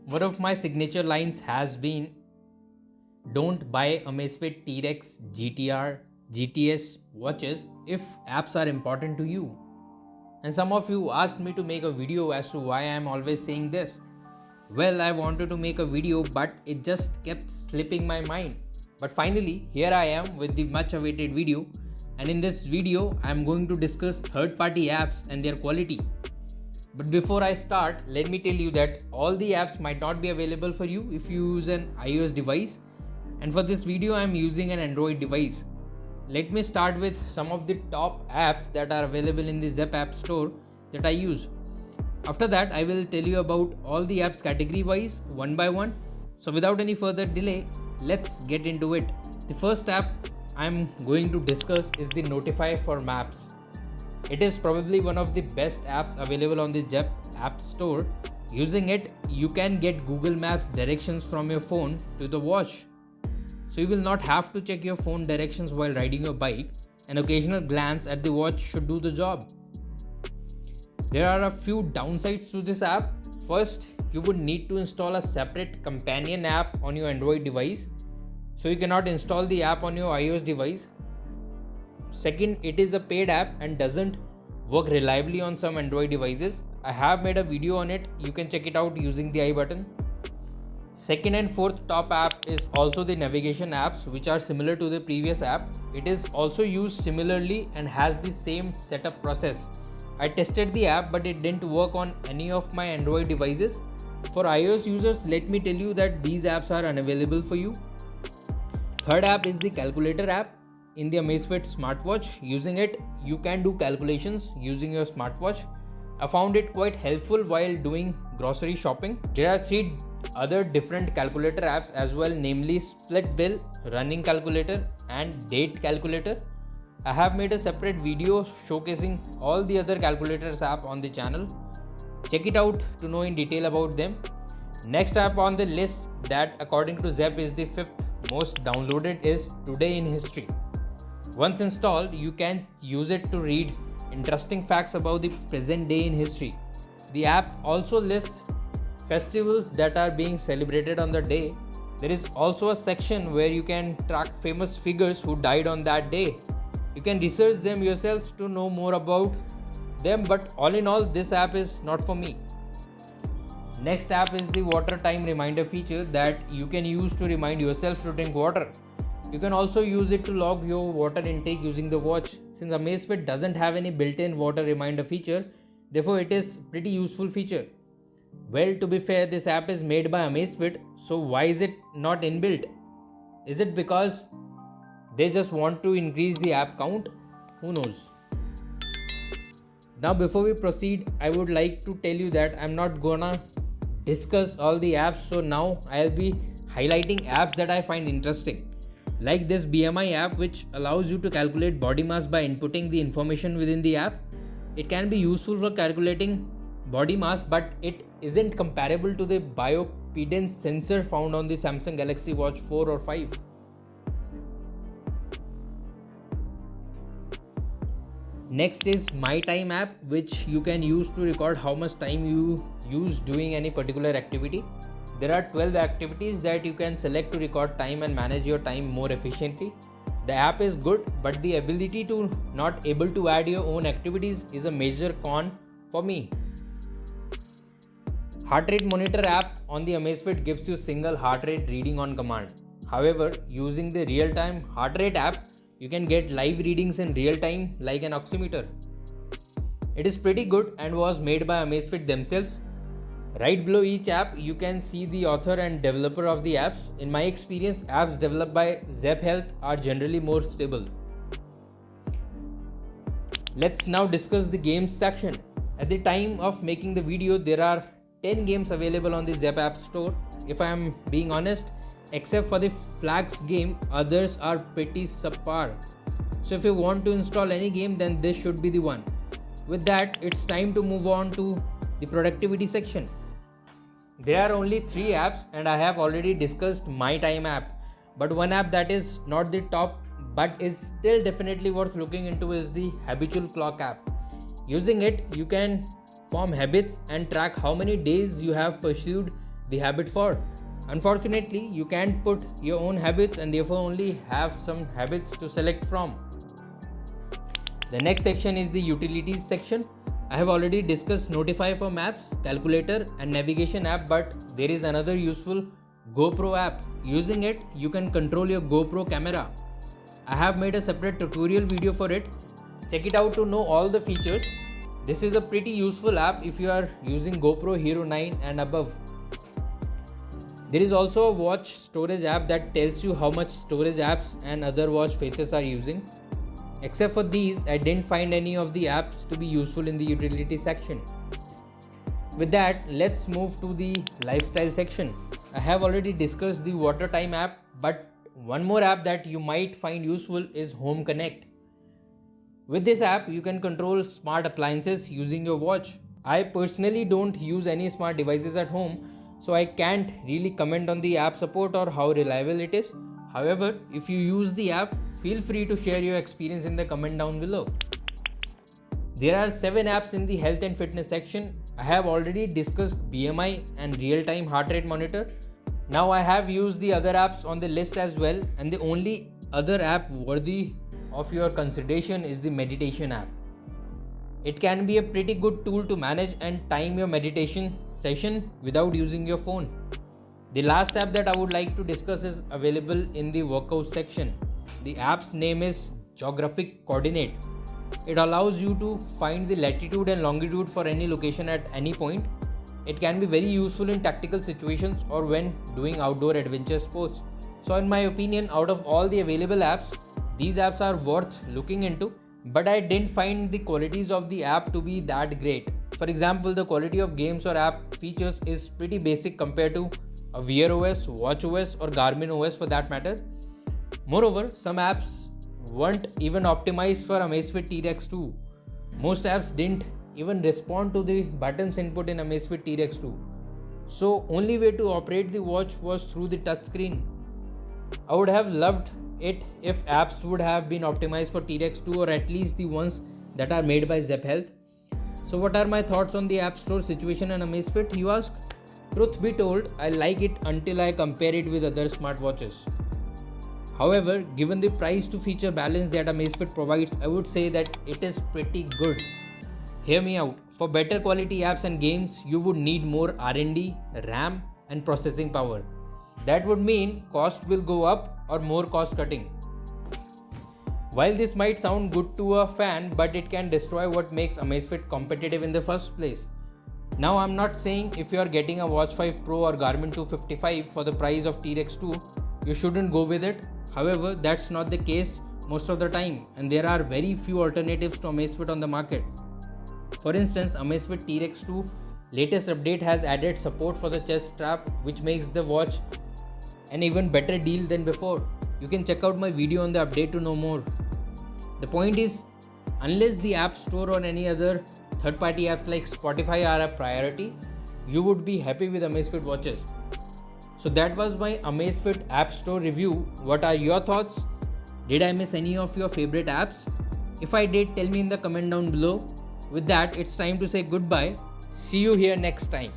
One of my signature lines has been, don't buy Amazfit T-Rex, GTR, GTS watches if apps are important to you. And some of you asked me to make a video as to why I am always saying this. Well, I wanted to make a video, but it just kept slipping my mind. But finally, here I am with the much awaited video. And in this video, I am going to discuss third-party apps and their quality. But before I start, let me tell you that all the apps might not be available for you if you use an iOS device. And for this video, I am using an Android device. Let me start with some of the top apps that are available in the Zepp App Store that I use. After that, I will tell you about all the apps category wise, one by one. So without any further delay, let's get into it. The first app I'm going to discuss is the Notify for Maps. It is probably one of the best apps available on the Zepp App Store. Using it, you can get Google Maps directions from your phone to the watch. So you will not have to check your phone directions while riding your bike. An occasional glance at the watch should do the job. There are a few downsides to this app. First, you would need to install a separate companion app on your Android device. So you cannot install the app on your iOS device. Second, it is a paid app and doesn't work reliably on some Android devices. I have made a video on it. You can check it out using the I button. Second and fourth top app is also the navigation apps, which are similar to the previous app. It is also used similarly and has the same setup process. I tested the app, but it didn't work on any of my Android devices. For iOS users, let me tell you that these apps are unavailable for you. Third app is the calculator app in the Amazfit smartwatch. Using it, you can do calculations using your smartwatch. I found it quite helpful while doing grocery shopping. There are three other different calculator apps as well, namely split bill, running calculator and date calculator. I have made a separate video showcasing all the other calculators app on the channel. Check it out to know in detail about them. Next app on the list that according to Zepp is the fifth most downloaded is Today in History. Once installed, you can use it to read interesting facts about the present day in history. The app also lists festivals that are being celebrated on the day. There is also a section where you can track famous figures who died on that day. You can research them yourself to know more about them, but all in all, this app is not for me. Next app is the water time reminder feature that you can use to remind yourself to drink water. You can also use it to log your water intake using the watch. Since Amazfit doesn't have any built-in water reminder feature, therefore it is pretty useful feature. Well, to be fair, this app is made by Amazfit, so why is it not inbuilt? Is it because they just want to increase the app count? Who knows? Now before we proceed, I would like to tell you that I'm not gonna discuss all the apps, so now I'll be highlighting apps that I find interesting. Like this BMI app, which allows you to calculate body mass by inputting the information within the app. It can be useful for calculating body mass, but it isn't comparable to the bioimpedance sensor found on the Samsung Galaxy Watch 4 or 5. Next is My Time app, which you can use to record how much time you use doing any particular activity. There are 12 activities that you can select to record time and manage your time more efficiently. The app is good, but the ability to not able to add your own activities is a major con for me. Heart rate monitor app on the Amazfit gives you single heart rate reading on command. However, using the real-time heart rate app, you can get live readings in real time like an oximeter. It is pretty good and was made by Amazfit themselves. Right below each app, you can see the author and developer of the apps. In my experience, apps developed by Zepp Health are generally more stable. Let's now discuss the games section. At the time of making the video, there are 10 games available on the Zepp App Store. If I am being honest, except for the Flags game, others are pretty subpar. So if you want to install any game, then this should be the one. With that, it's time to move on to the productivity section. There are only 3 apps and I have already discussed My Time app. But one app that is not the top but is still definitely worth looking into is the Habitual Clock app. Using it, you can form habits and track how many days you have pursued the habit for. Unfortunately, you can't put your own habits and therefore only have some habits to select from. The next section is the utilities section. I have already discussed Notify for maps, calculator and navigation app, but there is another useful GoPro app. Using it, you can control your GoPro camera. I have made a separate tutorial video for it. Check it out to know all the features. This is a pretty useful app if you are using GoPro Hero 9 and above. There is also a watch storage app that tells you how much storage apps and other watch faces are using. Except for these, I didn't find any of the apps to be useful in the utility section. With that, let's move to the lifestyle section. I have already discussed the water time app, but one more app that you might find useful is Home Connect. With this app, you can control smart appliances using your watch. I personally don't use any smart devices at home, so I can't really comment on the app support or how reliable it is. However, if you use the app, feel free to share your experience in the comment down below. There are 7 apps in the health and fitness section. I have already discussed BMI and real-time heart rate monitor. Now I have used the other apps on the list as well, and the only other app worthy of your consideration is the meditation app. It can be a pretty good tool to manage and time your meditation session without using your phone. The last app that I would like to discuss is available in the workout section. The app's name is Geographic Coordinate. It allows you to find the latitude and longitude for any location at any point. It can be very useful in tactical situations or when doing outdoor adventure sports. So in my opinion, out of all the available apps, these apps are worth looking into, but I didn't find the qualities of the app to be that great. For example, the quality of games or app features is pretty basic compared to a Wear OS, Watch OS or Garmin OS for that matter. Moreover, some apps weren't even optimized for Amazfit T-Rex 2. Most apps didn't even respond to the buttons input in Amazfit T-Rex 2. So only way to operate the watch was through the touchscreen. I would have loved it if apps would have been optimized for T-Rex 2 or at least the ones that are made by Zepp Health. So what are my thoughts on the App Store situation and Amazfit, you ask? Truth be told, I like it until I compare it with other smartwatches. However, given the price to feature balance that Amazfit provides, I would say that it is pretty good. Hear me out. For better quality apps and games, you would need more R&D, RAM and processing power. That would mean cost will go up or more cost cutting. While this might sound good to a fan, but it can destroy what makes Amazfit competitive in the first place. Now I'm not saying if you are getting a Watch 5 Pro or Garmin 255 for the price of T-Rex 2, you shouldn't go with it. However, that's not the case most of the time, and there are very few alternatives to Amazfit on the market. For instance, Amazfit T-Rex 2 latest update has added support for the chest strap, which makes the watch an even better deal than before. You can check out my video on the update to know more. The point is, unless the App Store or any other third-party apps like Spotify are a priority, you would be happy with Amazfit watches. So that was my Amazfit App Store review. What are your thoughts? Did I miss any of your favorite apps? If I did, tell me in the comment down below. With that, it's time to say goodbye. See you here next time.